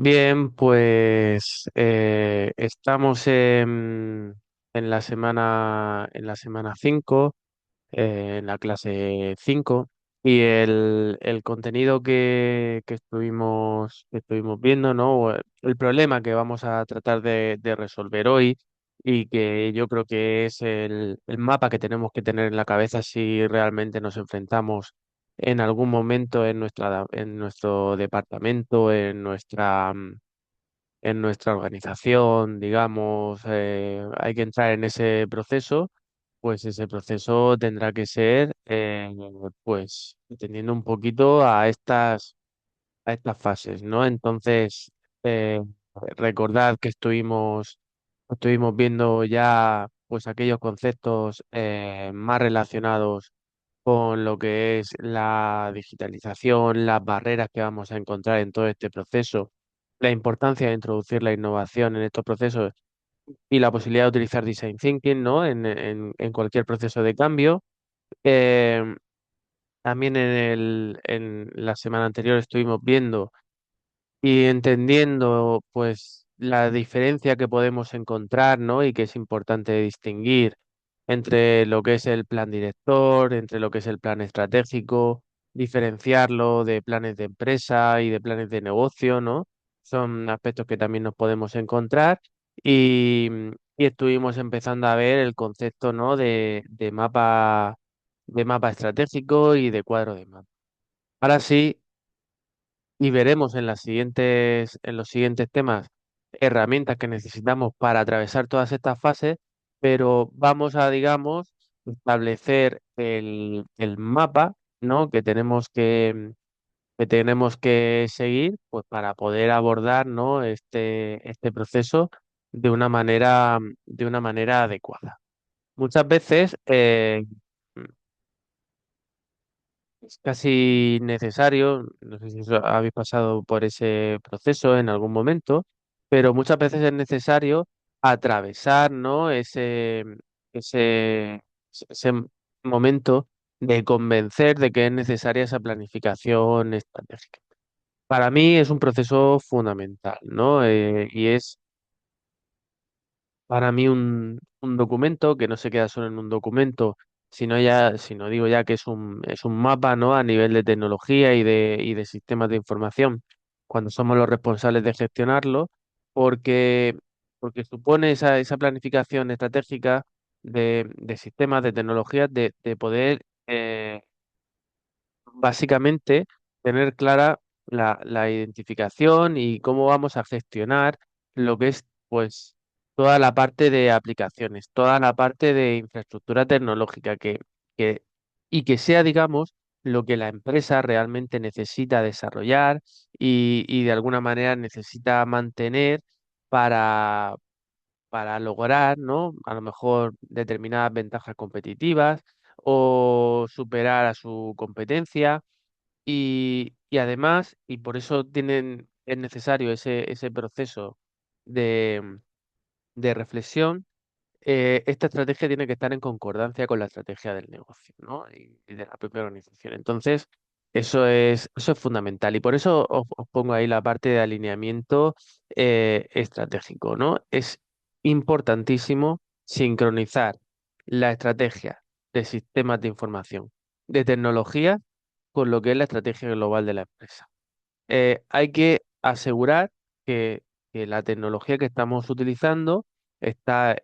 Bien, pues estamos en la semana 5, en la clase 5, y el contenido que estuvimos viendo, ¿no? O el problema que vamos a tratar de resolver hoy, y que yo creo que es el mapa que tenemos que tener en la cabeza si realmente nos enfrentamos en algún momento en nuestro departamento, en nuestra organización, digamos, hay que entrar en ese proceso, pues ese proceso tendrá que ser, pues, atendiendo un poquito a estas fases, ¿no? Entonces, recordad que estuvimos viendo ya, pues, aquellos conceptos más relacionados con lo que es la digitalización, las barreras que vamos a encontrar en todo este proceso, la importancia de introducir la innovación en estos procesos y la posibilidad de utilizar design thinking, ¿no? En cualquier proceso de cambio. Eh, También en la semana anterior estuvimos viendo y entendiendo pues la diferencia que podemos encontrar, ¿no? Y que es importante distinguir entre lo que es el plan director, entre lo que es el plan estratégico, diferenciarlo de planes de empresa y de planes de negocio, ¿no? Son aspectos que también nos podemos encontrar y, y estuvimos empezando a ver el concepto, ¿no? De mapa estratégico y de cuadro de mapa. Ahora sí, y veremos en los siguientes temas herramientas que necesitamos para atravesar todas estas fases, pero vamos a, digamos, establecer el mapa, ¿no? Que tenemos que seguir, pues para poder abordar, ¿no? Este proceso de una manera adecuada. Muchas veces, es casi necesario, no sé si habéis pasado por ese proceso en algún momento, pero muchas veces es necesario atravesar, ¿no? Ese, ese momento de convencer de que es necesaria esa planificación estratégica. Para mí es un proceso fundamental, ¿no? Y es para mí un documento que no se queda solo en un documento, sino digo ya que es un mapa, ¿no? A nivel de tecnología y de sistemas de información, cuando somos los responsables de gestionarlo, porque, porque supone esa planificación estratégica de sistemas de tecnologías, de poder básicamente tener clara la identificación y cómo vamos a gestionar lo que es, pues, toda la parte de aplicaciones, toda la parte de infraestructura tecnológica que, y que sea, digamos, lo que la empresa realmente necesita desarrollar y de alguna manera necesita mantener para, para lograr, ¿no? A lo mejor determinadas ventajas competitivas o superar a su competencia y además, y por eso es necesario ese proceso de, de reflexión, esta estrategia tiene que estar en concordancia con la estrategia del negocio, ¿no? Y de la propia organización. Entonces, eso es fundamental. Y por eso os pongo ahí la parte de alineamiento estratégico, ¿no? Es importantísimo sincronizar la estrategia de sistemas de información, de tecnología, con lo que es la estrategia global de la empresa. Hay que asegurar que, que la tecnología que estamos utilizando está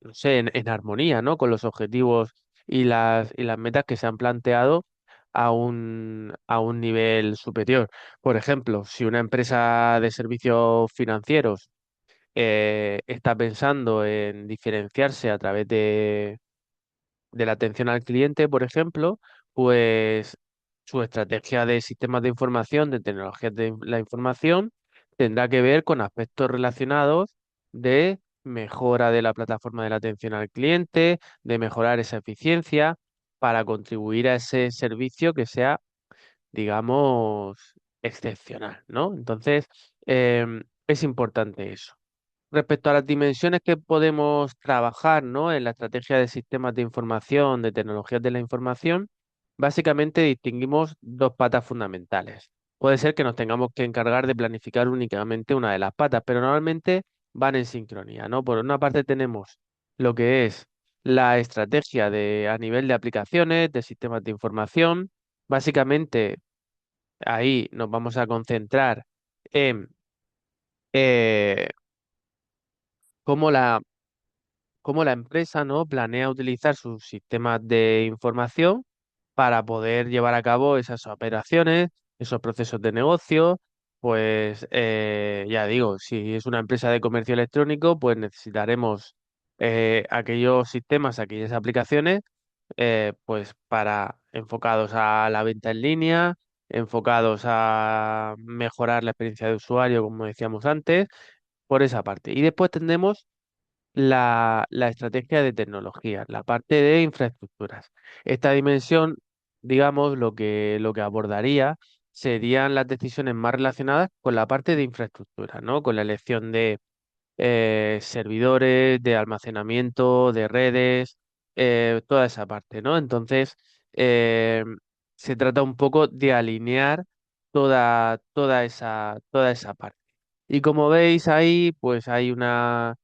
no sé, en armonía, ¿no? Con los objetivos y las metas que se han planteado a un nivel superior. Por ejemplo, si una empresa de servicios financieros está pensando en diferenciarse a través de la atención al cliente, por ejemplo, pues su estrategia de sistemas de información, de tecnologías de la información, tendrá que ver con aspectos relacionados de mejora de la plataforma de la atención al cliente, de mejorar esa eficiencia para contribuir a ese servicio que sea, digamos, excepcional, ¿no? Entonces, es importante eso. Respecto a las dimensiones que podemos trabajar, ¿no? En la estrategia de sistemas de información, de tecnologías de la información, básicamente distinguimos dos patas fundamentales. puede ser que nos tengamos que encargar de planificar únicamente una de las patas, pero normalmente van en sincronía, ¿no? Por una parte tenemos lo que es la estrategia de, a nivel de aplicaciones, de sistemas de información. Básicamente, ahí nos vamos a concentrar en eh, cómo cómo la empresa, ¿no? planea utilizar sus sistemas de información para poder llevar a cabo esas operaciones, esos procesos de negocio. Pues ya digo, si es una empresa de comercio electrónico, pues necesitaremos aquellos sistemas, aquellas aplicaciones, pues para enfocados a la venta en línea, enfocados a mejorar la experiencia de usuario, como decíamos antes, por esa parte. Y después tendremos la estrategia de tecnología, la parte de infraestructuras. Esta dimensión, digamos, lo que abordaría serían las decisiones más relacionadas con la parte de infraestructura, ¿no? Con la elección de servidores, de almacenamiento, de redes, toda esa parte, ¿no? Entonces, eh, se trata un poco de alinear toda esa parte. Y como veis ahí, pues hay una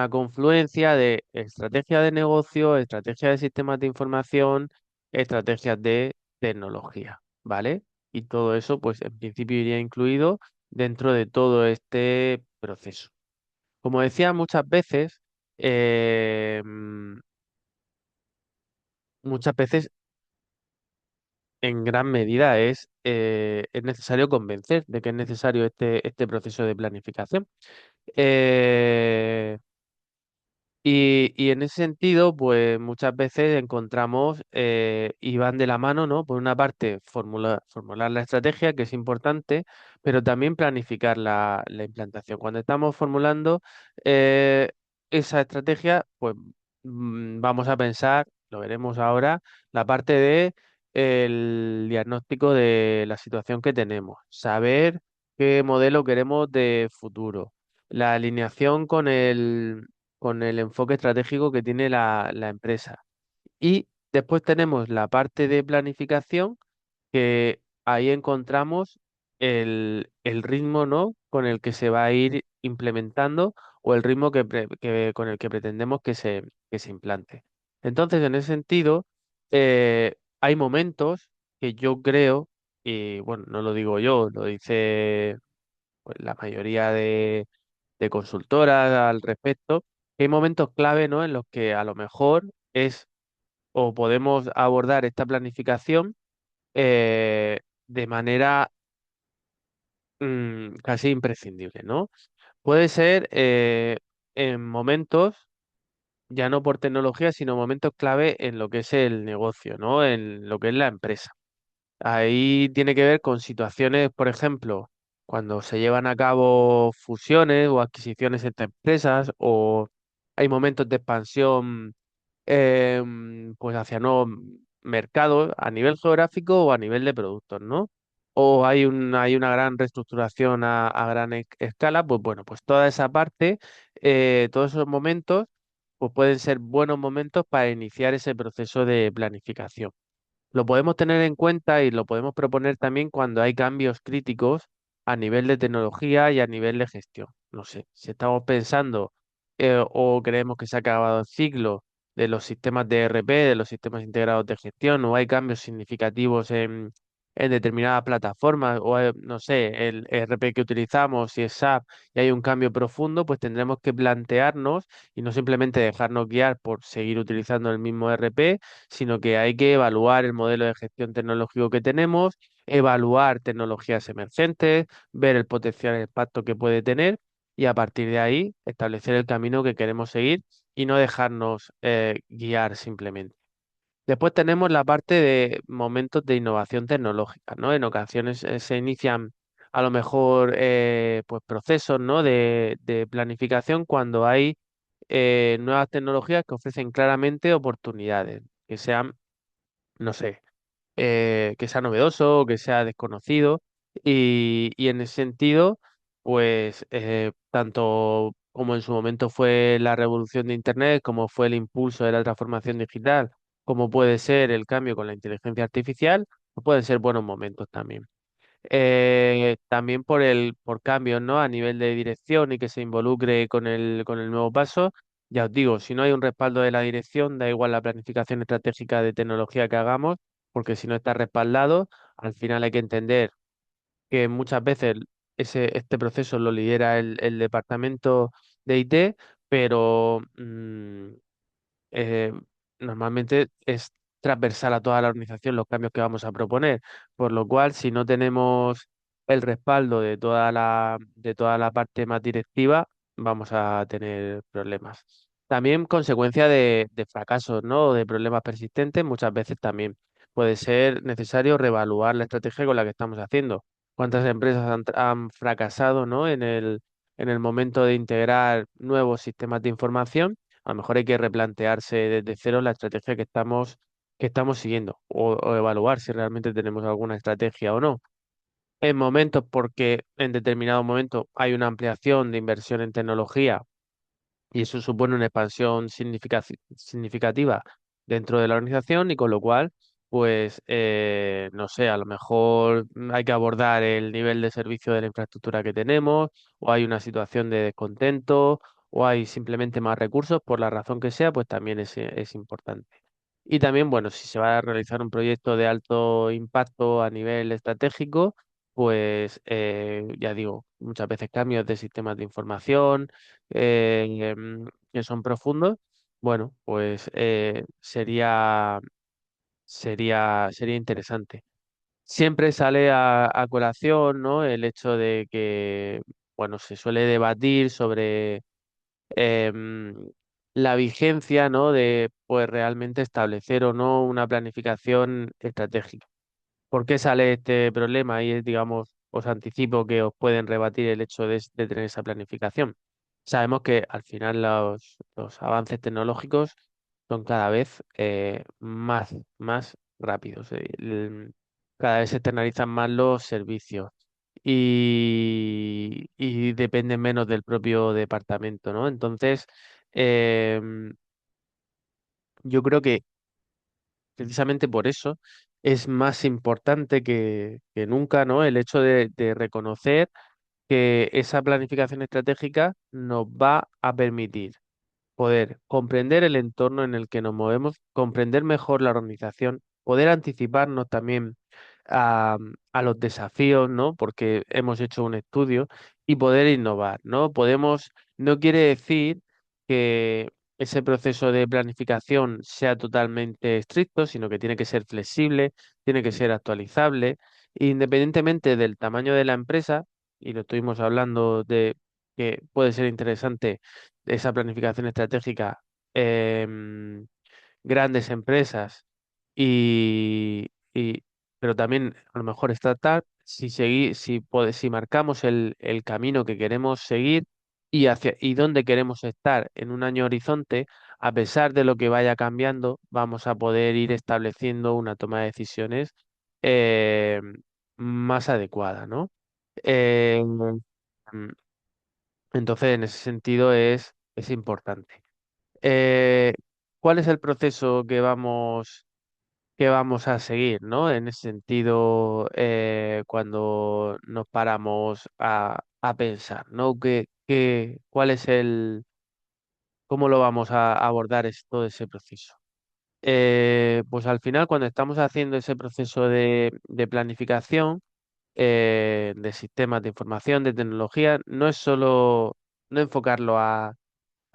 confluencia de estrategia de negocio, estrategia de sistemas de información, estrategias de tecnología, ¿vale? Y todo eso, pues en principio iría incluido dentro de todo este proceso. Como decía eh, mm, muchas veces en gran medida es necesario convencer de que es necesario este proceso de planificación. Eh, y en ese sentido, pues muchas veces encontramos y van de la mano, ¿no? Por una parte, formular la estrategia, que es importante, pero también planificar la implantación. Cuando estamos formulando eh, esa estrategia, pues vamos a pensar, lo veremos ahora, la parte de el diagnóstico de la situación que tenemos, saber qué modelo queremos de futuro, la alineación con el enfoque estratégico que tiene la empresa. Y después tenemos la parte de planificación, que ahí encontramos el ritmo, ¿no? con el que se va a ir implementando o el ritmo con el que pretendemos que se implante. Entonces, en ese sentido, hay momentos que yo creo, y bueno, no lo digo yo, lo dice pues, la mayoría de consultoras al respecto, que hay momentos clave, ¿no? en los que a lo mejor es o podemos abordar esta planificación de manera casi imprescindible, ¿no? Puede ser en momentos, ya no por tecnología, sino momentos clave en lo que es el negocio, ¿no? En lo que es la empresa. Ahí tiene que ver con situaciones, por ejemplo, cuando se llevan a cabo fusiones o adquisiciones entre empresas o hay momentos de expansión pues hacia nuevos mercados a nivel geográfico o a nivel de productos, ¿no? O hay una gran reestructuración a gran escala, pues bueno, pues toda esa parte, todos esos momentos, pues pueden ser buenos momentos para iniciar ese proceso de planificación. Lo podemos tener en cuenta y lo podemos proponer también cuando hay cambios críticos a nivel de tecnología y a nivel de gestión. No sé, si estamos pensando o creemos que se ha acabado el ciclo de los sistemas de ERP, de los sistemas integrados de gestión, o hay cambios significativos en determinadas plataformas, o no sé, el ERP que utilizamos, si es SAP, y hay un cambio profundo, pues tendremos que plantearnos y no simplemente dejarnos guiar por seguir utilizando el mismo ERP, sino que hay que evaluar el modelo de gestión tecnológico que tenemos, evaluar tecnologías emergentes, ver el potencial impacto que puede tener y a partir de ahí establecer el camino que queremos seguir y no dejarnos guiar simplemente. Después tenemos la parte de momentos de innovación tecnológica, ¿no? En ocasiones se inician a lo mejor pues procesos, ¿no? de planificación cuando hay nuevas tecnologías que ofrecen claramente oportunidades, que sean, no sé, que sea novedoso, que sea desconocido. Y en ese sentido, pues tanto como en su momento fue la revolución de Internet, como fue el impulso de la transformación digital, como puede ser el cambio con la inteligencia artificial, pues pueden ser buenos momentos también. También por cambios, ¿no? A nivel de dirección y que se involucre con el nuevo paso. Ya os digo, si no hay un respaldo de la dirección, da igual la planificación estratégica de tecnología que hagamos, porque si no está respaldado, al final hay que entender que muchas veces este proceso lo lidera el departamento de IT, pero eh, normalmente es transversal a toda la organización los cambios que vamos a proponer, por lo cual si no tenemos el respaldo de toda la parte más directiva, vamos a tener problemas. También consecuencia de fracasos, ¿no? O de problemas persistentes, muchas veces también puede ser necesario reevaluar la estrategia con la que estamos haciendo. ¿Cuántas empresas han fracasado, ¿no? En el momento de integrar nuevos sistemas de información? A lo mejor hay que replantearse desde cero la estrategia que estamos siguiendo o evaluar si realmente tenemos alguna estrategia o no. En momentos porque en determinado momento hay una ampliación de inversión en tecnología y eso supone una expansión significativa dentro de la organización y con lo cual, pues, no sé, a lo mejor hay que abordar el nivel de servicio de la infraestructura que tenemos o hay una situación de descontento o hay simplemente más recursos, por la razón que sea, pues también es importante. Y también, bueno, si se va a realizar un proyecto de alto impacto a nivel estratégico, pues ya digo, muchas veces cambios de sistemas de información que son profundos, bueno, pues sería interesante. Siempre sale a colación, ¿no? El hecho de que, bueno, se suele debatir sobre em, la vigencia, ¿no? De pues realmente establecer o no una planificación estratégica. ¿Por qué sale este problema? Y es, digamos, os anticipo que os pueden rebatir el hecho de tener esa planificación. Sabemos que al final los avances tecnológicos son cada vez más rápidos. Cada vez se externalizan más los servicios y dependen menos del propio departamento, ¿no? Entonces, em, yo creo que precisamente por eso es más importante que nunca, ¿no? El hecho de reconocer que esa planificación estratégica nos va a permitir poder comprender el entorno en el que nos movemos, comprender mejor la organización, poder anticiparnos también a, a los desafíos, ¿no? Porque hemos hecho un estudio y poder innovar, ¿no? No quiere decir que ese proceso de planificación sea totalmente estricto, sino que tiene que ser flexible, tiene que ser actualizable, independientemente del tamaño de la empresa, y lo estuvimos hablando de que puede ser interesante esa planificación estratégica, em, grandes empresas y pero también a lo mejor startup, si marcamos el camino que queremos seguir y dónde queremos estar en un año horizonte, a pesar de lo que vaya cambiando, vamos a poder ir estableciendo una toma de decisiones em, más adecuada, ¿no? Em, entonces, en ese sentido es importante. Eh, ¿Cuál es el proceso que vamos a seguir, ¿no? En ese sentido, cuando nos paramos a pensar, ¿no? ¿Cuál es cómo lo vamos a abordar todo ese proceso? Pues al final, cuando estamos haciendo ese proceso de planificación, de sistemas de información, de tecnología, no es solo no enfocarlo a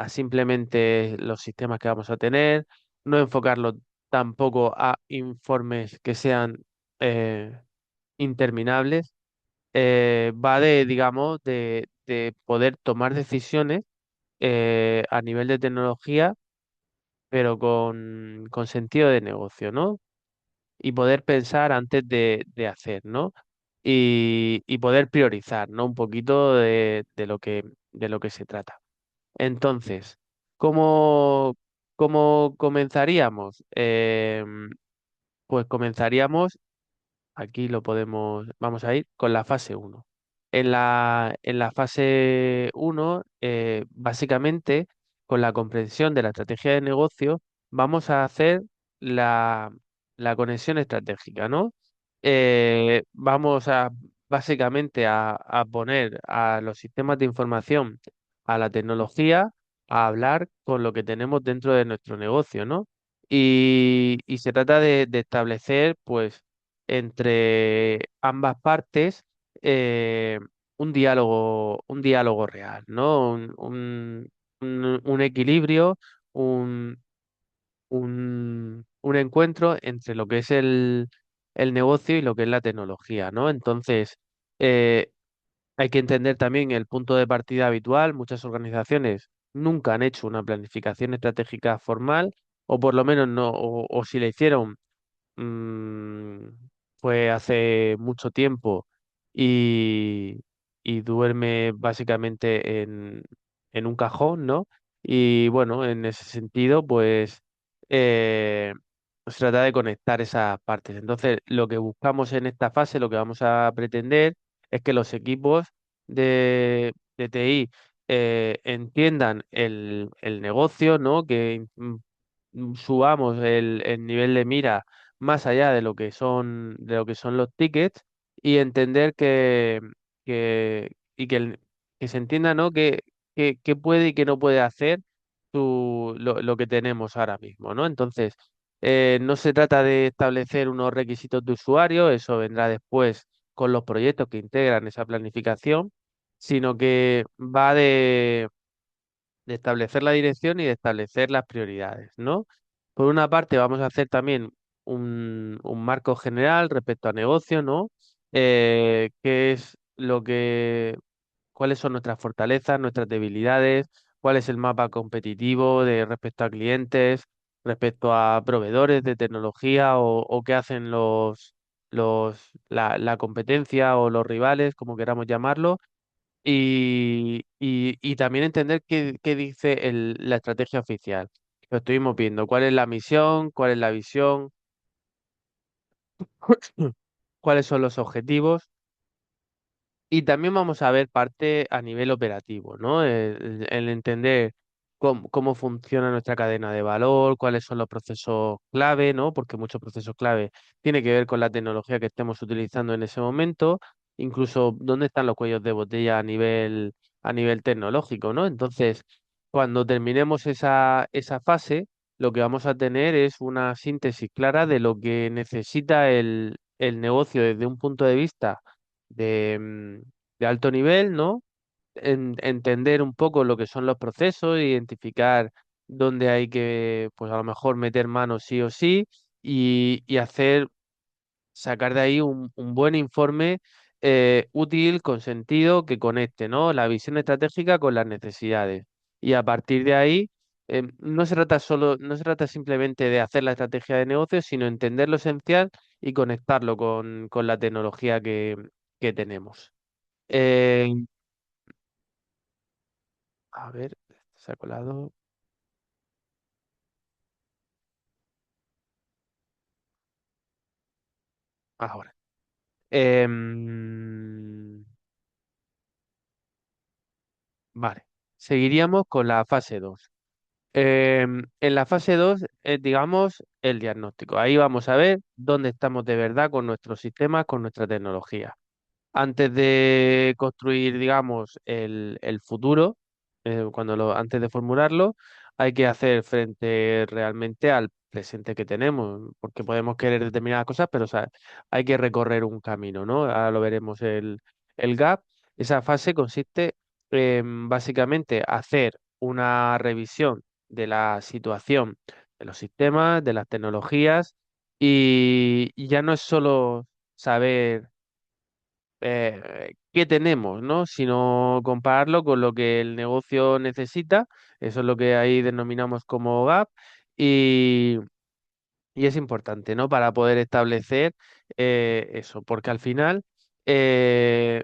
simplemente los sistemas que vamos a tener, no enfocarlo tampoco a informes que sean eh, interminables, va digamos, de poder tomar decisiones a nivel de tecnología, pero con sentido de negocio, ¿no? Y poder pensar antes de hacer, ¿no? Y poder priorizar, ¿no? Un poquito de lo que se trata. Entonces, ¿cómo, cómo comenzaríamos? Pues comenzaríamos, aquí vamos a ir con la fase uno. En la fase uno, básicamente, con la comprensión de la estrategia de negocio, vamos a hacer la, la conexión estratégica, ¿no? Vamos a básicamente a poner a los sistemas de información, a la tecnología, a hablar con lo que tenemos dentro de nuestro negocio, ¿no? Y se trata de establecer, pues, entre ambas partes, eh, un diálogo real, ¿no? Un equilibrio, un encuentro entre lo que es el negocio y lo que es la tecnología, ¿no? Entonces, eh, hay que entender también el punto de partida habitual. Muchas organizaciones nunca han hecho una planificación estratégica formal, o por lo menos no, o si la hicieron, mm, fue hace mucho tiempo y, y duerme básicamente en un cajón, ¿no? Y bueno, en ese sentido, pues eh, se trata de conectar esas partes. Entonces, lo que buscamos en esta fase, lo que vamos a pretender es que los equipos de TI entiendan el negocio, ¿no? Que subamos el nivel de mira más allá de lo que son los tickets y entender y que se entienda, ¿no? Que puede y que no puede hacer lo que tenemos ahora mismo, ¿no? Entonces, no se trata de establecer unos requisitos de usuario, eso vendrá después con los proyectos que integran esa planificación, sino que va de establecer la dirección y de establecer las prioridades, ¿no? Por una parte, vamos a hacer también un marco general respecto a negocio, ¿no? ¿Qué es cuáles son nuestras fortalezas, nuestras debilidades, cuál es el mapa competitivo de respecto a clientes, respecto a proveedores de tecnología o qué hacen la competencia o los rivales, como queramos llamarlo, y también entender qué dice la estrategia oficial. Lo estuvimos viendo, cuál es la misión, cuál es la visión, cuáles son los objetivos. Y también vamos a ver parte a nivel operativo, ¿no? El entender cómo funciona nuestra cadena de valor, cuáles son los procesos clave, ¿no? Porque muchos procesos clave tienen que ver con la tecnología que estemos utilizando en ese momento, incluso dónde están los cuellos de botella a nivel tecnológico, ¿no? Entonces, cuando terminemos esa fase, lo que vamos a tener es una síntesis clara de lo que necesita el negocio desde un punto de vista de, de alto nivel, ¿no? Entender un poco lo que son los procesos, identificar dónde hay que, pues a lo mejor meter mano sí o sí y sacar de ahí un buen informe útil, con sentido, que conecte, ¿no? La visión estratégica con las necesidades. Y a partir de ahí, no se trata simplemente de hacer la estrategia de negocio, sino entender lo esencial y conectarlo con la tecnología que tenemos. Eh, a ver, se ha colado ahora. Vale, seguiríamos con la fase 2. En la fase 2 es, digamos, el diagnóstico. Ahí vamos a ver dónde estamos de verdad con nuestros sistemas, con nuestra tecnología. Antes de construir, digamos, el futuro, antes de formularlo, hay que hacer frente realmente al presente que tenemos, porque podemos querer determinadas cosas, pero o sea, hay que recorrer un camino, ¿no? Ahora lo veremos el gap. Esa fase consiste en básicamente hacer una revisión de la situación de los sistemas, de las tecnologías, y ya no es solo saber qué tenemos, ¿no? Sino compararlo con lo que el negocio necesita. Eso es lo que ahí denominamos como gap. Y, y es importante, ¿no? Para poder establecer eso, porque al final, eh,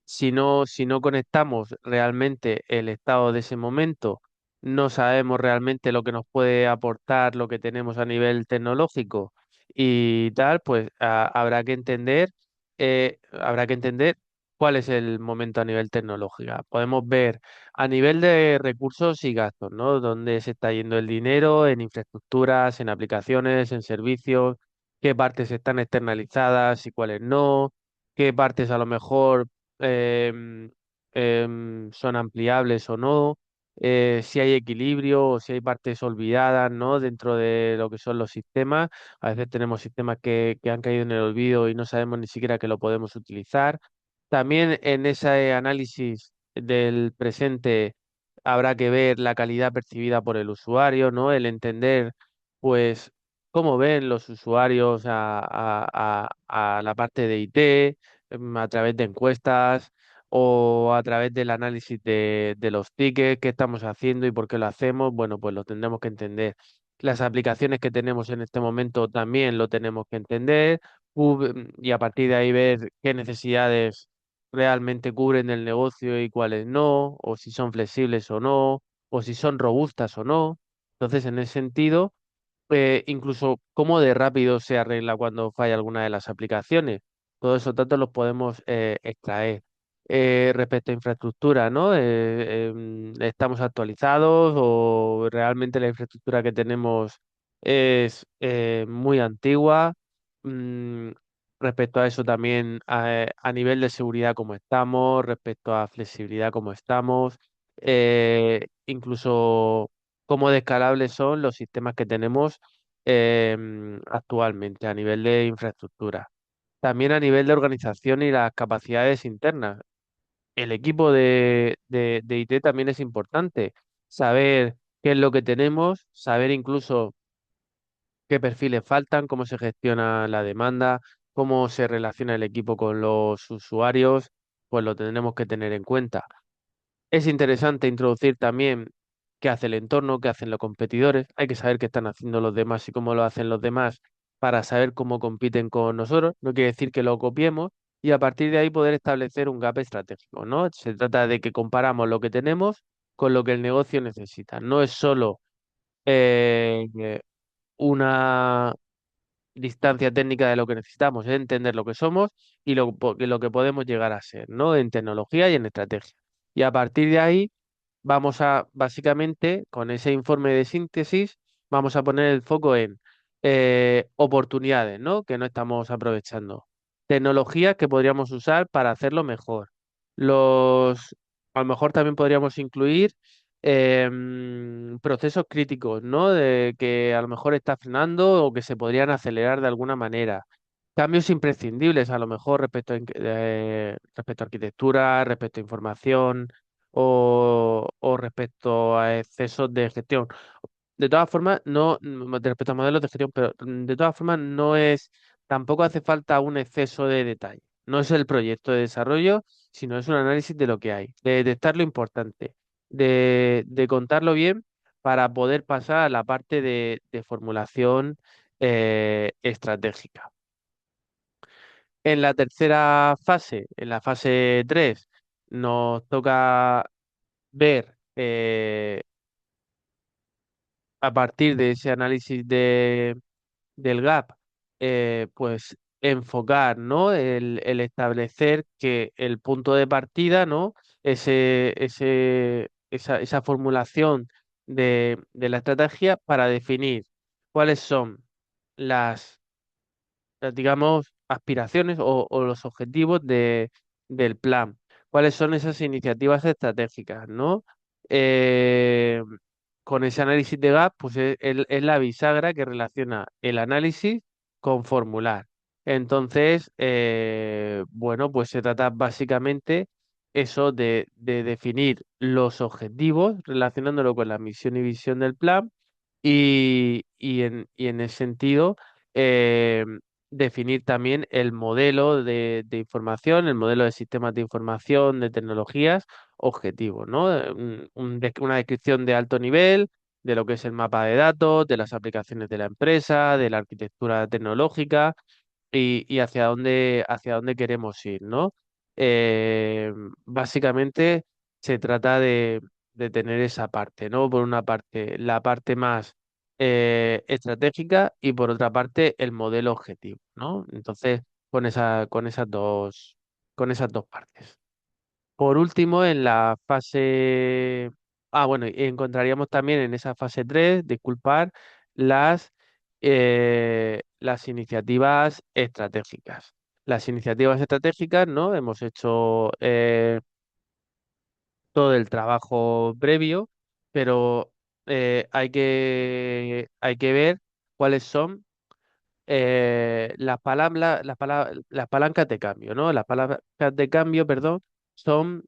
si no conectamos realmente el estado de ese momento, no sabemos realmente lo que nos puede aportar lo que tenemos a nivel tecnológico y tal, pues habrá que entender cuál es el momento a nivel tecnológico. Podemos ver a nivel de recursos y gastos, ¿no? Dónde se está yendo el dinero en infraestructuras, en aplicaciones, en servicios, qué partes están externalizadas y cuáles no. qué partes a lo mejor em, son ampliables o no, si hay equilibrio o si hay partes olvidadas, ¿no? Dentro de lo que son los sistemas. A veces tenemos sistemas que han caído en el olvido y no sabemos ni siquiera que lo podemos utilizar. También en ese análisis del presente habrá que ver la calidad percibida por el usuario, ¿no? El entender, pues, cómo ven los usuarios a la parte de IT, a través de encuestas o a través del análisis de los tickets, qué estamos haciendo y por qué lo hacemos. Bueno, pues lo tendremos que entender. Las aplicaciones que tenemos en este momento también lo tenemos que entender y a partir de ahí ver qué necesidades realmente cubren el negocio y cuáles no, o si son flexibles o no, o si son robustas o no. Entonces, en ese sentido, incluso cómo de rápido se arregla cuando falla alguna de las aplicaciones. Todos esos datos los podemos extraer. Respecto a infraestructura, ¿no? ¿Estamos actualizados o realmente la infraestructura que tenemos es muy antigua? Mm, Respecto a eso también, a nivel de seguridad, cómo estamos, respecto a flexibilidad, cómo estamos, incluso cómo de escalables son los sistemas que tenemos actualmente a nivel de infraestructura. También a nivel de organización y las capacidades internas. El equipo de IT también es importante. Saber qué es lo que tenemos, saber incluso qué perfiles faltan, cómo se gestiona la demanda, cómo se relaciona el equipo con los usuarios, pues lo tendremos que tener en cuenta. Es interesante introducir también qué hace el entorno, qué hacen los competidores. Hay que saber qué están haciendo los demás y cómo lo hacen los demás para saber cómo compiten con nosotros. No quiere decir que lo copiemos y a partir de ahí poder establecer un gap estratégico, ¿no? Se trata de que comparamos lo que tenemos con lo que el negocio necesita. No es solo una distancia técnica de lo que necesitamos, es entender lo que somos y lo que podemos llegar a ser, ¿no? En tecnología y en estrategia. Y a partir de ahí vamos a, básicamente, con ese informe de síntesis, vamos a poner el foco en oportunidades, ¿no? Que no estamos aprovechando. Tecnologías que podríamos usar para hacerlo mejor. A lo mejor también podríamos incluir procesos críticos, ¿no? De que a lo mejor está frenando o que se podrían acelerar de alguna manera. Cambios imprescindibles, a lo mejor respecto a arquitectura, respecto a información o respecto a excesos de gestión. De todas formas, respecto a modelos de gestión, pero de todas formas no es, tampoco hace falta un exceso de detalle. No es el proyecto de desarrollo, sino es un análisis de lo que hay, de detectar lo importante, de contarlo bien para poder pasar a la parte de formulación estratégica. En la tercera fase, en la fase 3 nos toca ver a partir de ese análisis del gap, pues enfocar, ¿no? El establecer que el punto de partida, ¿no? Esa formulación de la estrategia para definir cuáles son digamos, aspiraciones o los objetivos del plan. ¿Cuáles son esas iniciativas estratégicas, ¿no? Eh, con ese análisis de gap, pues es la bisagra que relaciona el análisis con formular. Entonces, bueno, pues se trata básicamente eso de definir los objetivos relacionándolo con la misión y visión del plan y en ese sentido, eh, definir también el modelo de información, el modelo de sistemas de información, de tecnologías objetivos, ¿no? Una descripción de alto nivel de lo que es el mapa de datos, de las aplicaciones de la empresa, de la arquitectura tecnológica y hacia dónde queremos ir, ¿no? Eh, Básicamente se trata de tener esa parte, ¿no? Por una parte, la parte más estratégica y por otra parte, el modelo objetivo, ¿no? Entonces, con esas dos partes. Por último, en la fase... Ah, bueno, y encontraríamos también en esa fase 3 disculpar, las iniciativas estratégicas. las iniciativas estratégicas, ¿no? Hemos hecho todo el trabajo previo, pero hay que ver cuáles son las palancas de cambio, ¿no? Las palancas de cambio, perdón, son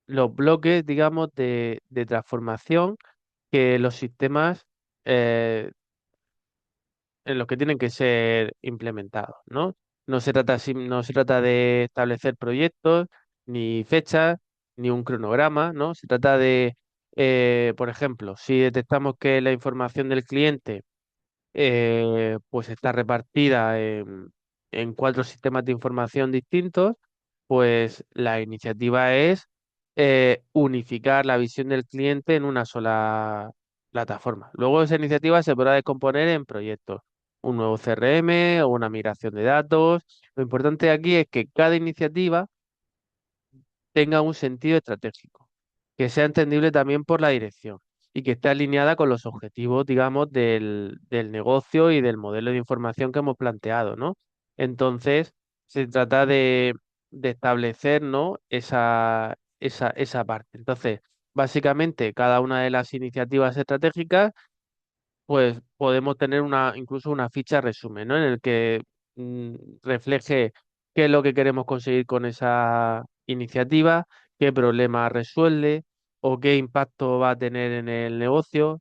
los bloques, digamos, de transformación que los sistemas eh, en los que tienen que ser implementados, ¿no? No se trata de establecer proyectos, ni fechas, ni un cronograma, ¿no? Se trata de, por ejemplo, si detectamos que la información del cliente pues está repartida en cuatro sistemas de información distintos, pues la iniciativa es unificar la visión del cliente en una sola plataforma. Luego esa iniciativa se podrá descomponer en proyectos, un nuevo CRM o una migración de datos. Lo importante aquí es que cada iniciativa tenga un sentido estratégico, que sea entendible también por la dirección y que esté alineada con los objetivos, digamos, del negocio y del modelo de información que hemos planteado, ¿no? Entonces, se trata de establecer, ¿no? Esa parte. Entonces, básicamente, cada una de las iniciativas estratégicas pues podemos tener incluso una ficha resumen, ¿no? En el que mm, refleje qué es lo que queremos conseguir con esa iniciativa, qué problema resuelve o qué impacto va a tener en el negocio,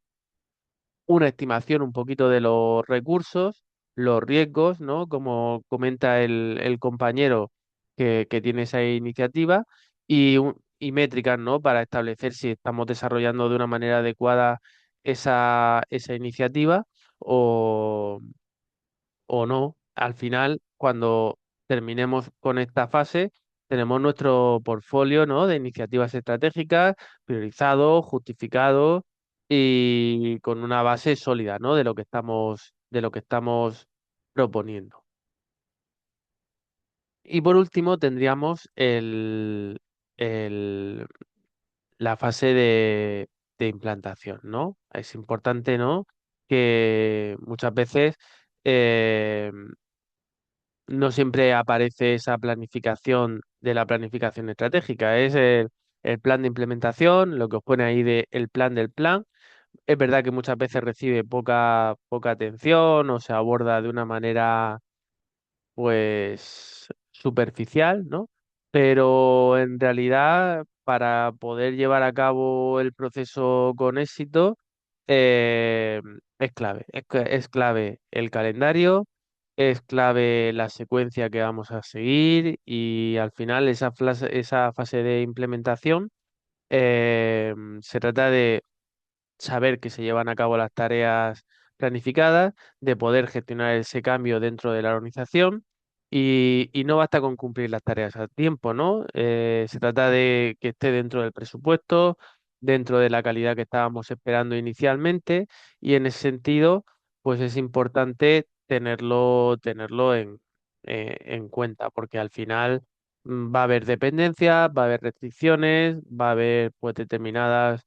una estimación un poquito de los recursos, los riesgos, ¿no? Como comenta el compañero que tiene esa iniciativa, y métricas, ¿no? Para establecer si estamos desarrollando de una manera adecuada esa iniciativa o, o no. Al final, cuando terminemos con esta fase, tenemos nuestro portfolio, ¿no? De iniciativas estratégicas, priorizado, justificado y con una base sólida, ¿no? De lo que estamos proponiendo. Y por último, tendríamos el- la fase de implantación, ¿no? Es importante, ¿no? Que muchas veces eh, no siempre aparece esa planificación de la planificación estratégica. Es el plan de implementación, lo que os pone ahí de el plan del plan. Es verdad que muchas veces recibe poca atención o se aborda de una manera pues superficial, ¿no? Pero en realidad, para poder llevar a cabo el proceso con éxito, es clave. Es clave el calendario, es clave la secuencia que vamos a seguir y al final esa fase de implementación se trata de saber que se llevan a cabo las tareas planificadas, de poder gestionar ese cambio dentro de la organización y no basta con cumplir las tareas a tiempo, ¿no? Se trata de que esté dentro del presupuesto, dentro de la calidad que estábamos esperando inicialmente y en ese sentido, pues es importante tenerlo en cuenta porque al final va a haber dependencias, va a haber restricciones, va a haber pues determinadas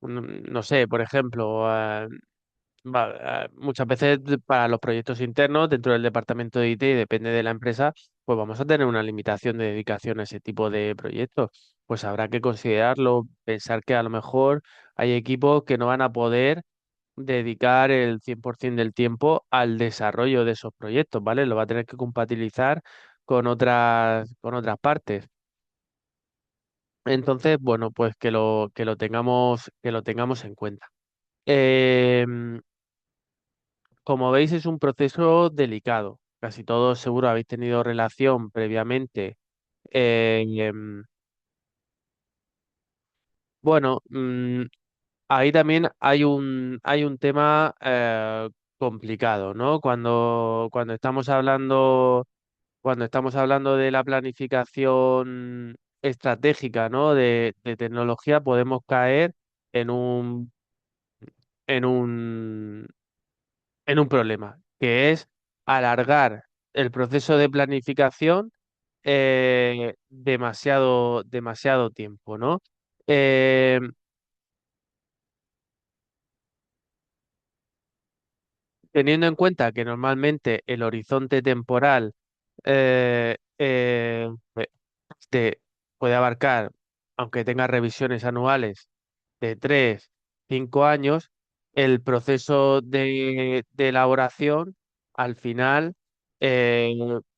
no sé, por ejemplo, muchas veces para los proyectos internos dentro del departamento de IT, depende de la empresa, pues vamos a tener una limitación de dedicación a ese tipo de proyectos. Pues habrá que considerarlo, pensar que a lo mejor hay equipos que no van a poder dedicar el 100% del tiempo al desarrollo de esos proyectos, ¿vale? Lo va a tener que compatibilizar con otras partes. Entonces, bueno, pues que lo tengamos en cuenta. Em, Como veis, es un proceso delicado. Casi todos seguro habéis tenido relación previamente. Em, bueno, ahí también hay un tema complicado, ¿no? Cuando estamos hablando de la planificación estratégica, ¿no? De tecnología, podemos caer en en un, en un problema, que es alargar el proceso de planificación demasiado tiempo, ¿no? Eh, Teniendo en cuenta que normalmente el horizonte temporal eh, te puede abarcar, aunque tenga revisiones anuales de 3, 5 años, el proceso de elaboración al final eh,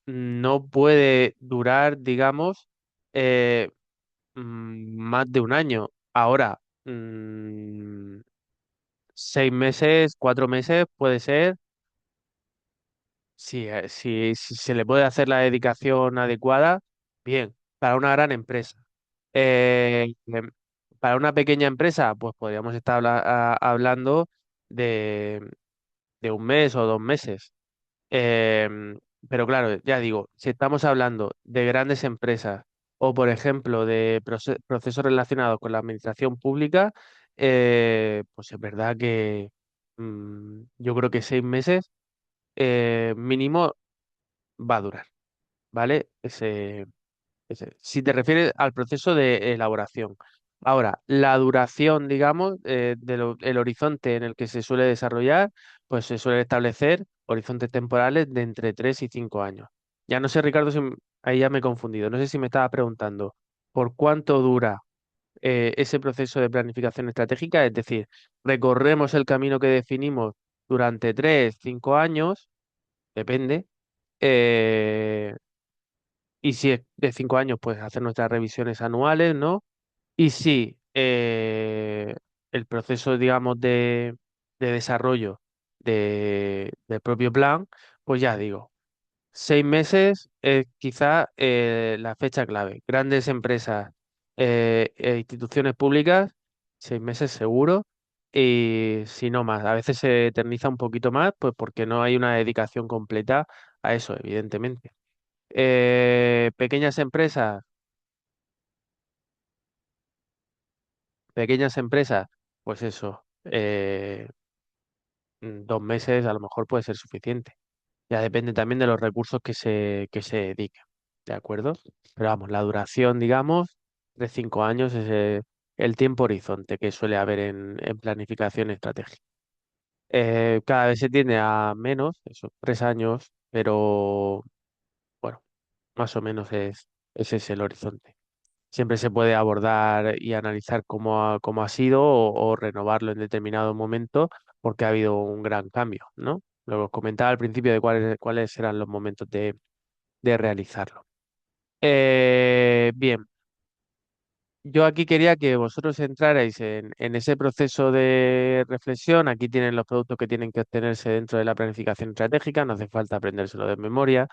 no puede durar, digamos, eh, más de un año. Ahora, 6 meses, 4 meses puede ser, si se le puede hacer la dedicación adecuada, bien, para una gran empresa. Para una pequeña empresa, pues podríamos estar hablando de, de 1 mes o 2 meses. Pero claro, ya digo, si estamos hablando de grandes empresas o, por ejemplo, de procesos relacionados con la administración pública, pues es verdad que yo creo que 6 meses mínimo va a durar, ¿vale? Si te refieres al proceso de elaboración. Ahora, la duración, digamos, el horizonte en el que se suele desarrollar, pues se suele establecer horizontes temporales de entre 3 y 5 años. Ya no sé, Ricardo, ahí ya me he confundido. No sé si me estaba preguntando por cuánto dura ese proceso de planificación estratégica, es decir, recorremos el camino que definimos durante 3, 5 años, depende. eh, y si es de 5 años, pues hacer nuestras revisiones anuales, ¿no? Y si el proceso, digamos, de desarrollo del propio plan, pues ya digo, 6 meses es quizá la fecha clave. Grandes empresas e instituciones públicas, 6 meses seguro. Y si no más, a veces se eterniza un poquito más, pues porque no hay una dedicación completa a eso, evidentemente. Pequeñas empresas, pequeñas empresas, pues eso, 2 meses a lo mejor puede ser suficiente. Ya depende también de los recursos que se dediquen, ¿de acuerdo? Pero vamos, la duración, digamos, de 5 años es el tiempo horizonte que suele haber en planificación estratégica. Cada vez se tiende a menos, eso, 3 años, pero bueno, más o menos ese es el horizonte. Siempre se puede abordar y analizar cómo ha sido o renovarlo en determinado momento porque ha habido un gran cambio, ¿no? Lo comentaba al principio de cuáles eran los momentos de realizarlo. Bien, yo aquí quería que vosotros entrarais en ese proceso de reflexión. Aquí tienen los productos que tienen que obtenerse dentro de la planificación estratégica. No hace falta aprendérselo de memoria,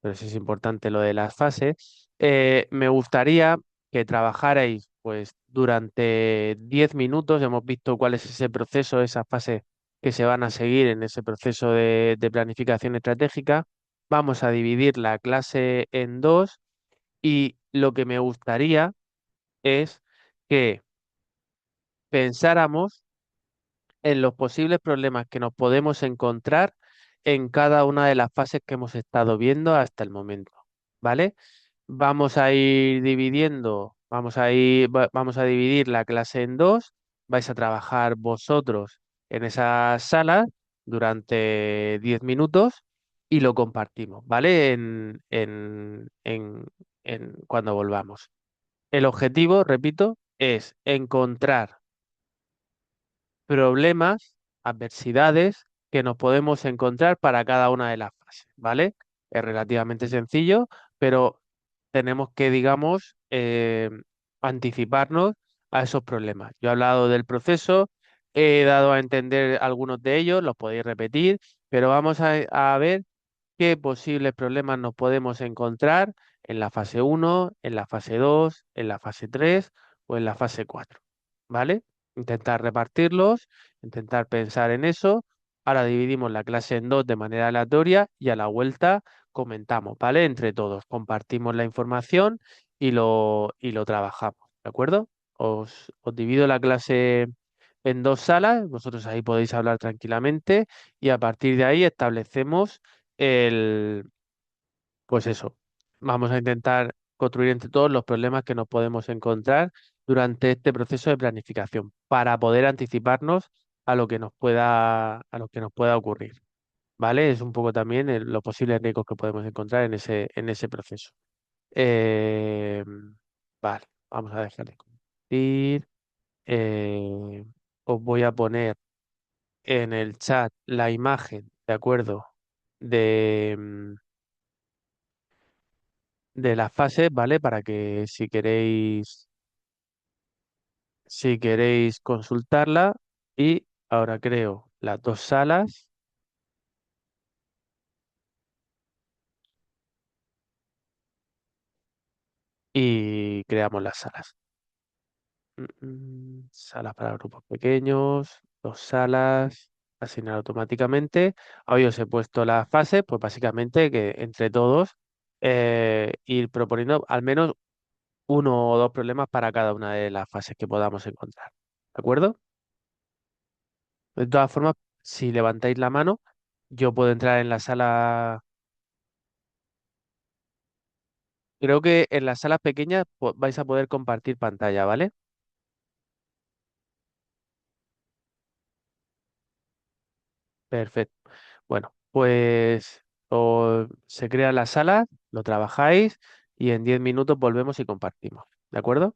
pero sí es importante lo de las fases. Me gustaría que trabajarais pues durante 10 minutos. Hemos visto cuál es ese proceso, esas fases que se van a seguir en ese proceso de planificación estratégica. Vamos a dividir la clase en dos y lo que me gustaría es que pensáramos en los posibles problemas que nos podemos encontrar en cada una de las fases que hemos estado viendo hasta el momento, ¿vale? Vamos a ir dividiendo, vamos a dividir la clase en dos. Vais a trabajar vosotros en esa sala durante 10 minutos y lo compartimos, ¿vale? Cuando volvamos. El objetivo, repito, es encontrar problemas, adversidades que nos podemos encontrar para cada una de las fases, ¿vale? Es relativamente sencillo, pero tenemos que, digamos, anticiparnos a esos problemas. Yo he hablado del proceso, he dado a entender algunos de ellos, los podéis repetir, pero vamos a ver qué posibles problemas nos podemos encontrar en la fase uno, en la fase 2, en la fase 3 o en la fase 4, ¿vale? Intentar repartirlos, intentar pensar en eso. Ahora dividimos la clase en dos de manera aleatoria y a la vuelta comentamos, ¿vale? Entre todos, compartimos la información y lo trabajamos, ¿de acuerdo? Os divido la clase en dos salas, vosotros ahí podéis hablar tranquilamente y a partir de ahí establecemos el, pues eso, vamos a intentar construir entre todos los problemas que nos podemos encontrar durante este proceso de planificación para poder anticiparnos a lo que nos pueda ocurrir, ¿vale? Es un poco también los posibles riesgos que podemos encontrar en ese proceso. Eh, vale, vamos a dejar de compartir. Eh, os voy a poner en el chat la imagen, ¿de acuerdo? De, de las fases, ¿vale? Para que si queréis consultarla. Y ahora creo las dos salas y creamos las salas. Salas para grupos pequeños, dos salas, asignar automáticamente. Hoy os he puesto las fases, pues básicamente que entre todos ir proponiendo al menos uno o dos problemas para cada una de las fases que podamos encontrar. ¿De acuerdo? De todas formas, si levantáis la mano, yo puedo entrar en la sala. Creo que en las salas pequeñas vais a poder compartir pantalla, ¿vale? Perfecto. Bueno, pues se crea la sala, lo trabajáis y en 10 minutos volvemos y compartimos. ¿De acuerdo?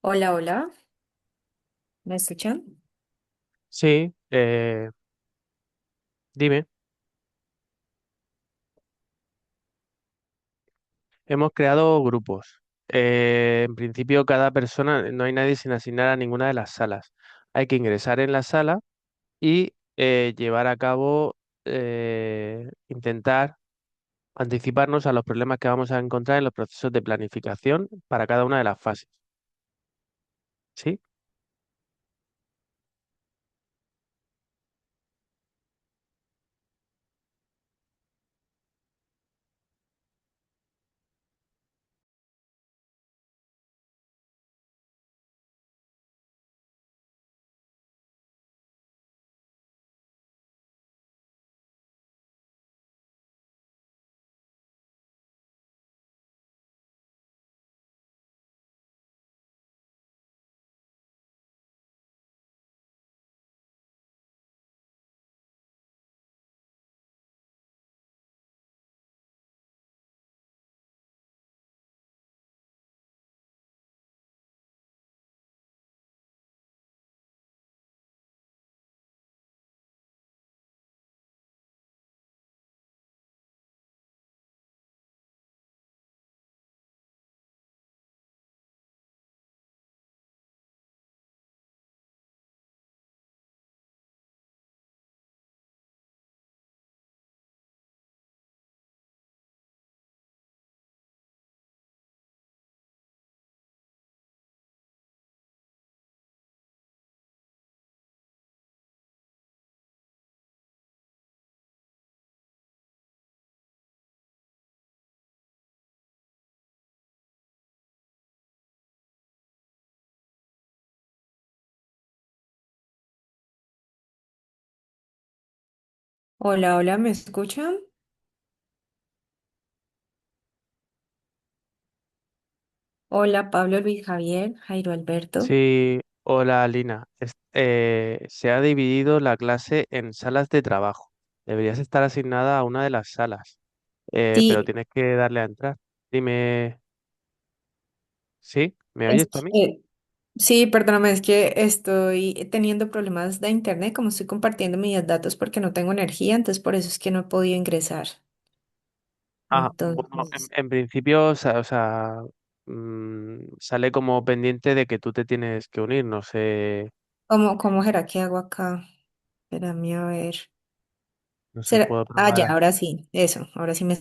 Hola, hola, ¿me escuchan? Sí, dime. Hemos creado grupos. En principio, cada persona, no hay nadie sin asignar a ninguna de las salas. Hay que ingresar en la sala y llevar a cabo, intentar anticiparnos a los problemas que vamos a encontrar en los procesos de planificación para cada una de las fases. ¿Sí? Hola, hola, ¿me escuchan? Hola, Pablo Luis Javier, Jairo Alberto. Sí, hola Lina. Se ha dividido la clase en salas de trabajo. Deberías estar asignada a una de las salas, pero Sí, tienes que darle a entrar. Dime, ¿sí? ¿Me oyes tú a mí? este, sí, perdóname, es que estoy teniendo problemas de internet, como estoy compartiendo mis datos porque no tengo energía, entonces por eso es que no he podido ingresar. Bueno, en, Entonces, en principio, sale como pendiente de que tú te tienes que unir. No sé, ¿cómo será que hago acá? Espérame a ver. no sé, ¿Será? puedo Ah, ya, probar. ahora sí, eso, ahora sí me...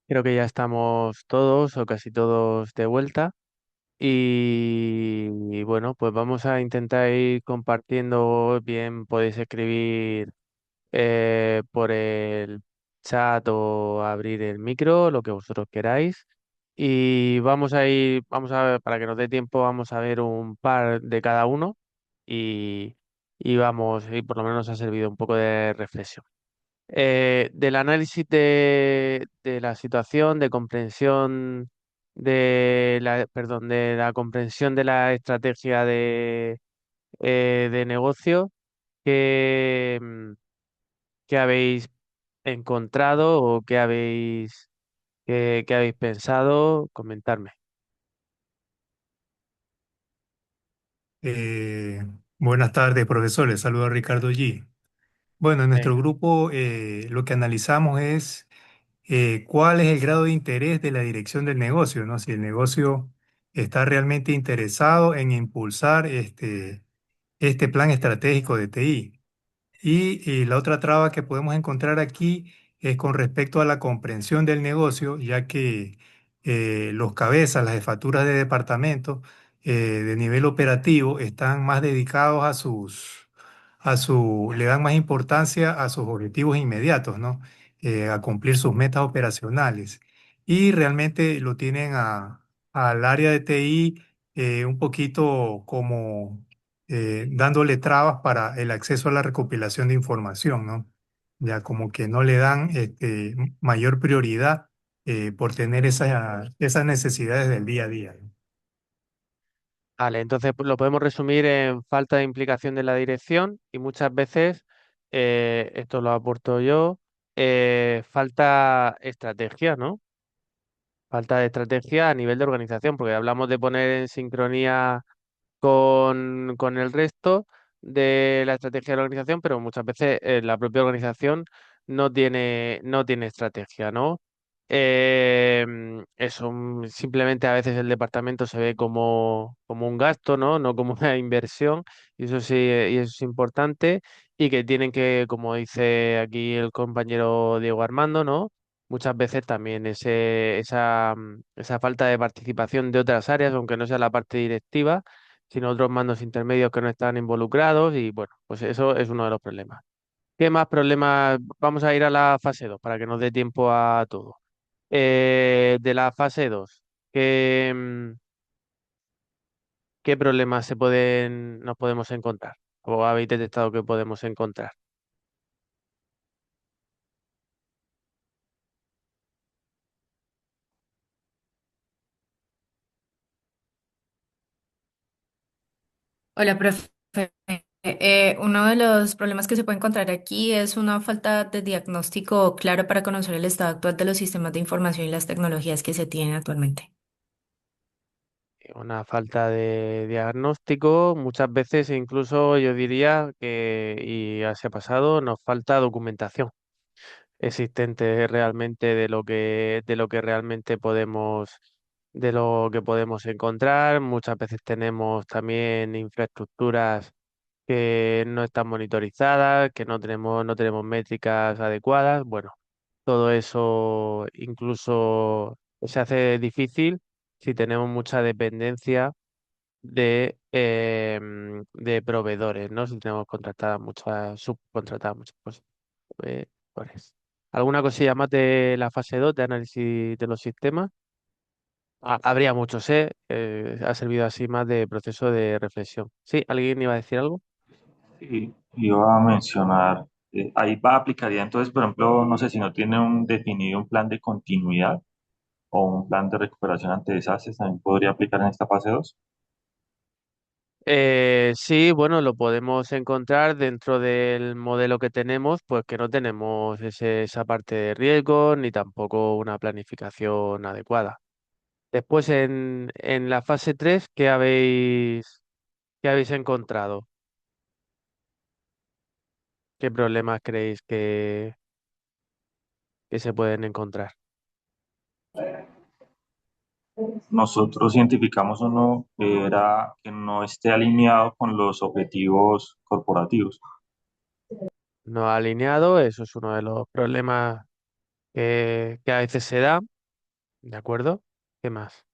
Creo que ya estamos todos o casi todos de vuelta. Y bueno, pues vamos a intentar ir compartiendo. Bien, podéis escribir por el chat o abrir el micro, lo que vosotros queráis. Y vamos a ver, para que nos dé tiempo, vamos a ver un par de cada uno y, y por lo menos nos ha servido un poco de reflexión. Del análisis de la situación, de comprensión de la comprensión de la estrategia de negocio, ¿qué, qué habéis encontrado o qué habéis pensado? Comentarme. Eh, Buenas tardes, profesor. Les saludo a Ricardo G. Bueno, en nuestro Venga. grupo lo que analizamos es cuál es el grado de interés de la dirección del negocio, ¿no? Si el negocio está realmente interesado en impulsar este plan estratégico de TI. Y la otra traba que podemos encontrar aquí es con respecto a la comprensión del negocio, ya que los cabezas, las jefaturas de departamento de nivel operativo están más dedicados le dan más importancia a sus objetivos inmediatos, ¿no? A cumplir sus metas operacionales. Y realmente lo tienen al área de TI un poquito como dándole trabas para el acceso a la recopilación de información, ¿no? Ya como que no le dan mayor prioridad por tener esas necesidades del día a día, ¿no? Vale, entonces pues, lo podemos resumir en falta de implicación de la dirección y muchas veces, esto lo aporto yo, falta estrategia, ¿no? Falta de estrategia a nivel de organización, porque hablamos de poner en sincronía con el resto de la estrategia de la organización, pero muchas veces la propia organización no tiene estrategia, ¿no? Eso, simplemente a veces el departamento se ve como un gasto, ¿no? No como una inversión, y eso sí, y eso es importante, y que tienen que, como dice aquí el compañero Diego Armando, ¿no? Muchas veces también esa falta de participación de otras áreas, aunque no sea la parte directiva, sino otros mandos intermedios que no están involucrados y bueno, pues eso es uno de los problemas. ¿Qué más problemas? Vamos a ir a la fase 2 para que nos dé tiempo a todo. De la fase 2, ¿qué problemas nos podemos encontrar? ¿O habéis detectado que podemos encontrar? Hola, profe. Uno de los problemas que se puede encontrar aquí es una falta de diagnóstico claro para conocer el estado actual de los sistemas de información y las tecnologías que se tienen actualmente. Una falta de diagnóstico, muchas veces incluso yo diría que, y así ha pasado, nos falta documentación existente realmente de lo que realmente de lo que podemos encontrar. Muchas veces tenemos también infraestructuras que no están monitorizadas, que no tenemos métricas adecuadas. Bueno, todo eso incluso se hace difícil si tenemos mucha dependencia de proveedores, ¿no? Si tenemos contratadas muchas, subcontratadas muchas cosas. Pues, ¿alguna cosilla más de la fase 2 de análisis de los sistemas? Habría muchos, ¿eh? Ha servido así más de proceso de reflexión. Sí, ¿alguien iba a decir algo? Y iba a mencionar, ahí va, aplicaría entonces, por ejemplo, no sé si no tiene definido un plan de continuidad o un plan de recuperación ante desastres, también podría aplicar en esta fase 2. Sí, bueno, lo podemos encontrar dentro del modelo que tenemos, pues que no tenemos esa parte de riesgo ni tampoco una planificación adecuada. Después, en la fase 3, qué habéis encontrado? ¿Qué problemas creéis que se pueden encontrar? Nosotros identificamos uno que era que no esté alineado con los objetivos corporativos. No alineado, eso es uno de los problemas que a veces se da. ¿De acuerdo? ¿Qué más?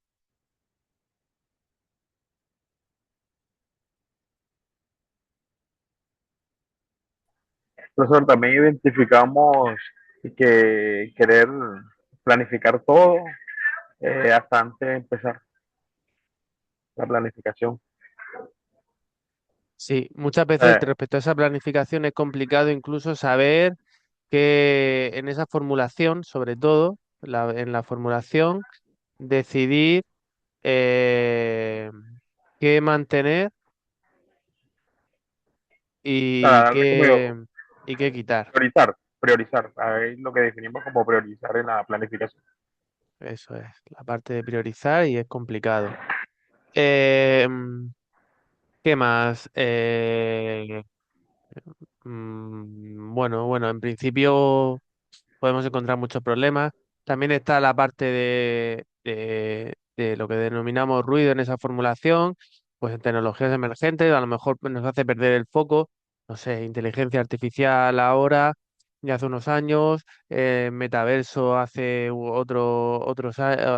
Profesor, también identificamos que querer planificar todo hasta antes de empezar la planificación. Sí, muchas veces Eh, respecto a esa planificación es complicado incluso saber que en esa formulación, sobre todo, en la formulación, decidir eh, qué mantener y Darle como qué quitar. priorizar. Ahí lo que definimos como priorizar en la planificación. Eso es, la parte de priorizar y es complicado. Eh, ¿Qué más? Bueno, en principio podemos encontrar muchos problemas. También está la parte de lo que denominamos ruido en esa formulación, pues en tecnologías emergentes, a lo mejor pues, nos hace perder el foco, no sé, inteligencia artificial ahora, ya hace unos años, metaverso hace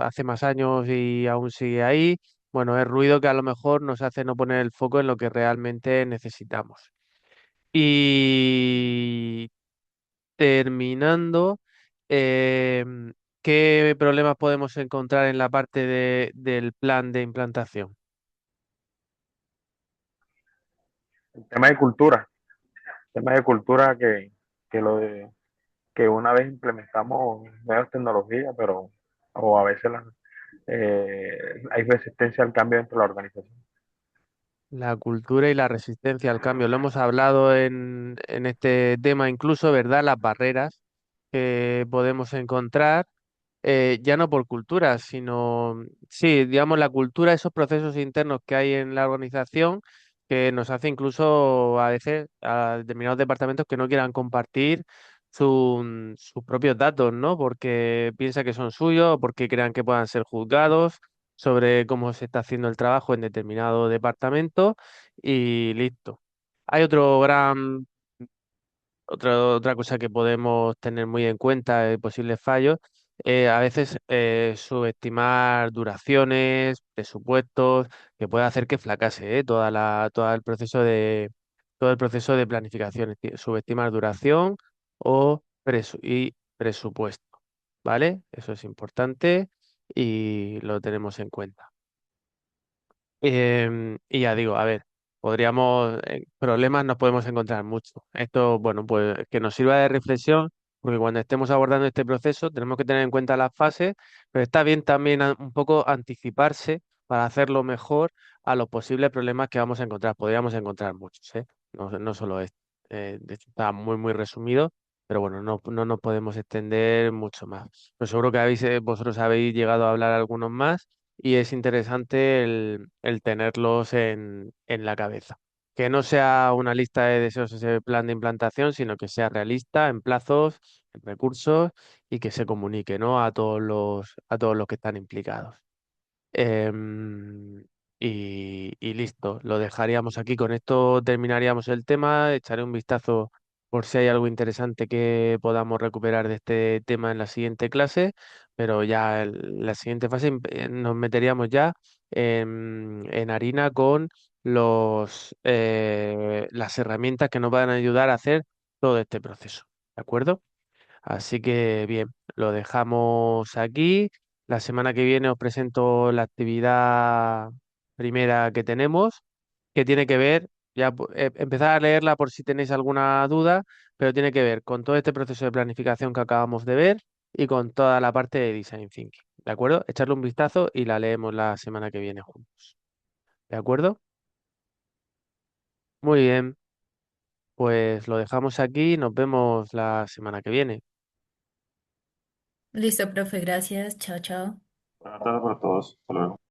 hace más años y aún sigue ahí. Bueno, es ruido que a lo mejor nos hace no poner el foco en lo que realmente necesitamos. Y terminando, ¿qué problemas podemos encontrar en la parte del plan de implantación? El tema de cultura que, lo de, que una vez implementamos nuevas tecnologías, pero o a veces hay resistencia al cambio dentro de la organización. La cultura y la resistencia al cambio. Lo hemos hablado en este tema incluso, ¿verdad? Las barreras que podemos encontrar. Ya no por cultura, sino, sí, digamos, la cultura, esos procesos internos que hay en la organización que nos hace incluso a veces a determinados departamentos que no quieran compartir sus propios datos, ¿no? Porque piensa que son suyos o porque crean que puedan ser juzgados sobre cómo se está haciendo el trabajo en determinado departamento y listo. Hay otra cosa que podemos tener muy en cuenta de posibles fallos, a veces subestimar duraciones, presupuestos, que puede hacer que fracase todo el proceso de planificación, es decir, subestimar duración y presupuesto, ¿vale? Eso es importante y lo tenemos en cuenta. Y ya digo, a ver, problemas nos podemos encontrar muchos. Esto, bueno, pues que nos sirva de reflexión, porque cuando estemos abordando este proceso tenemos que tener en cuenta las fases, pero está bien también un poco anticiparse para hacerlo mejor a los posibles problemas que vamos a encontrar. Podríamos encontrar muchos, ¿eh? No solo este. De hecho, está muy resumido, pero bueno, no nos podemos extender mucho más. Pero seguro que vosotros habéis llegado a hablar algunos más y es interesante el tenerlos en la cabeza. Que no sea una lista de deseos ese plan de implantación, sino que sea realista en plazos, en recursos y que se comunique, ¿no? A todos los que están implicados. Em, y listo, lo dejaríamos aquí. Con esto terminaríamos el tema. Echaré un vistazo por si hay algo interesante que podamos recuperar de este tema en la siguiente clase, pero ya en la siguiente fase nos meteríamos ya en harina con las herramientas que nos van a ayudar a hacer todo este proceso. ¿De acuerdo? Así que bien, lo dejamos aquí. La semana que viene os presento la actividad primera que tenemos, que tiene que ver, empezar a leerla por si tenéis alguna duda, pero tiene que ver con todo este proceso de planificación que acabamos de ver y con toda la parte de design thinking. ¿De acuerdo? Echarle un vistazo y la leemos la semana que viene juntos. ¿De acuerdo? Muy bien, pues lo dejamos aquí. Nos vemos la semana que viene. Listo, profe, gracias. Chao, chao. Buenas tardes para todos. Hasta luego.